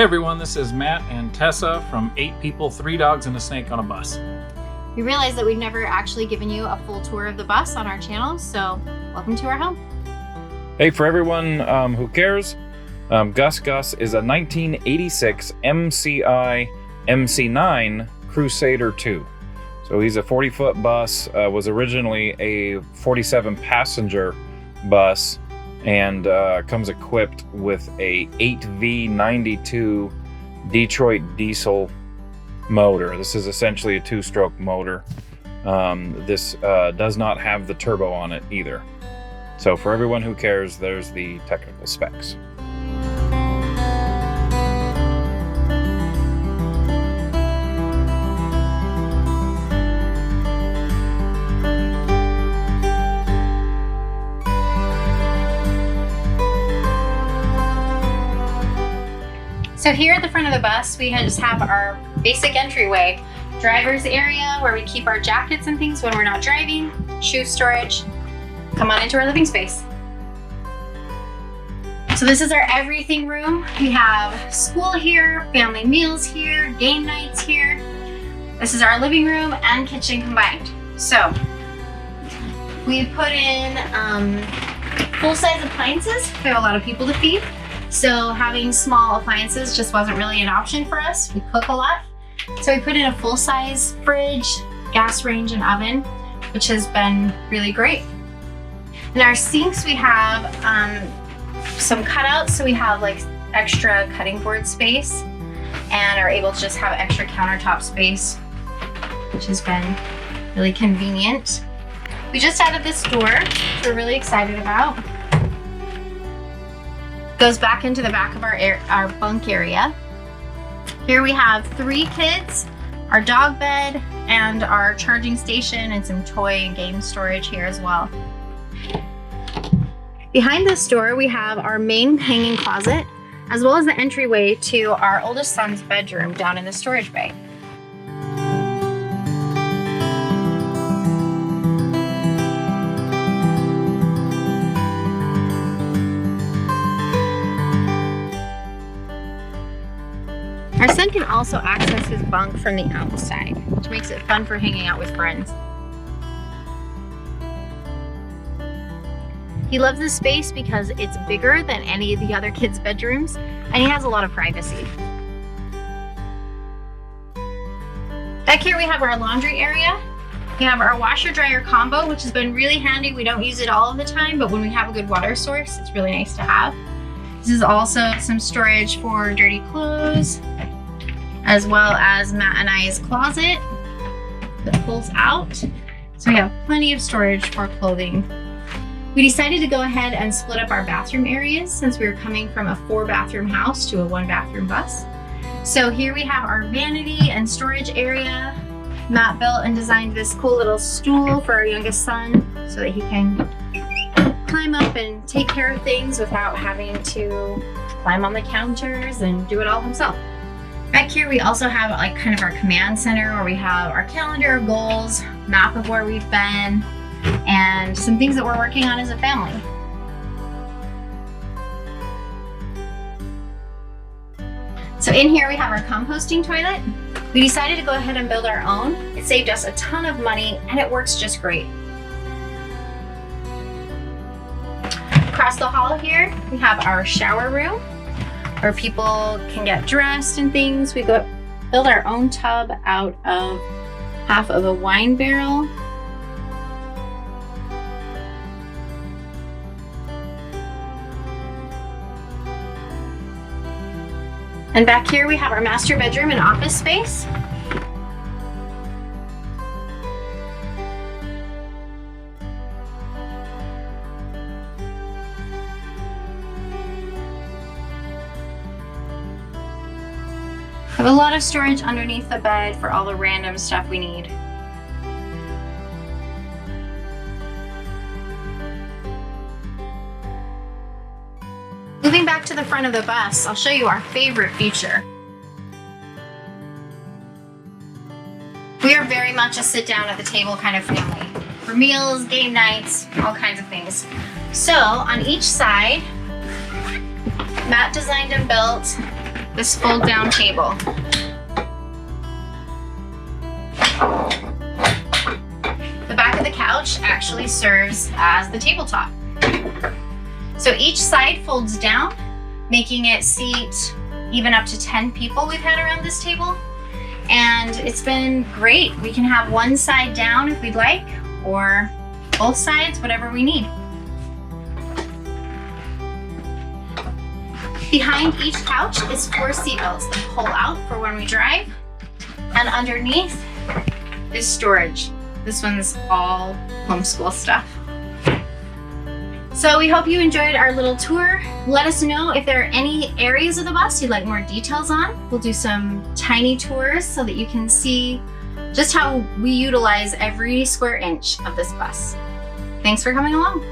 Hey everyone, this is Matt and Tessa from 8 People, 3 Dogs, and a Snake on a Bus. We realized that we've never actually given you a full tour of the bus on our channel, so welcome to our home. Hey, for everyone who cares, Gus Gus is a 1986 MCI MC9 Crusader 2. So he's a 40-foot bus, was originally a 47-passenger bus, and comes equipped with a 8V92 Detroit diesel motor. This is essentially a 2-stroke motor. This does not have the turbo on it either. So for everyone who cares, there's the technical specs. So here at the front of the bus, we just have our basic entryway. Driver's area where we keep our jackets and things when we're not driving, shoe storage. Come on into our living space. So this is our everything room. We have school here, family meals here, game nights here. This is our living room and kitchen combined. So we put in full-size appliances. We have a lot of people to feed. So having small appliances just wasn't really an option for us. We cook a lot. So we put in a full-size fridge, gas range, and oven, which has been really great. In our sinks, we have some cutouts. So we have like extra cutting board space and are able to just have extra countertop space, which has been really convenient. We just added this door, which we're really excited about. Goes back into the back of our bunk area. Here we have 3 kids, our dog bed, and our charging station, and some toy and game storage here as well. Behind this door, we have our main hanging closet, as well as the entryway to our oldest son's bedroom down in the storage bay. Our son can also access his bunk from the outside, which makes it fun for hanging out with friends. He loves this space because it's bigger than any of the other kids' bedrooms, and he has a lot of privacy. Back here we have our laundry area. We have our washer-dryer combo, which has been really handy. We don't use it all of the time, but when we have a good water source, it's really nice to have. This is also some storage for dirty clothes, as well as Matt and I's closet that pulls out. So we have plenty of storage for clothing. We decided to go ahead and split up our bathroom areas since we were coming from a 4-bathroom house to a 1-bathroom bus. So here we have our vanity and storage area. Matt built and designed this cool little stool for our youngest son so that he can climb up and take care of things without having to climb on the counters and do it all himself. Back here we also have like kind of our command center where we have our calendar, goals, map of where we've been, and some things that we're working on as a family. So in here we have our composting toilet. We decided to go ahead and build our own. It saved us a ton of money and it works just great. Across the hall here, we have our shower room where people can get dressed and things. We build our own tub out of half of a wine barrel. And back here we have our master bedroom and office space. I have a lot of storage underneath the bed for all the random stuff we need. Moving back to the front of the bus, I'll show you our favorite feature. We are very much a sit down at the table kind of family. For meals, game nights, all kinds of things. So on each side, Matt designed and built this fold down table. The back of the couch actually serves as the tabletop. So each side folds down, making it seat even up to 10 people we've had around this table. And it's been great. We can have one side down if we'd like, or both sides, whatever we need. Behind each couch is 4 seat belts that pull out for when we drive. And underneath is storage. This one's all homeschool stuff. So we hope you enjoyed our little tour. Let us know if there are any areas of the bus you'd like more details on. We'll do some tiny tours so that you can see just how we utilize every square inch of this bus. Thanks for coming along.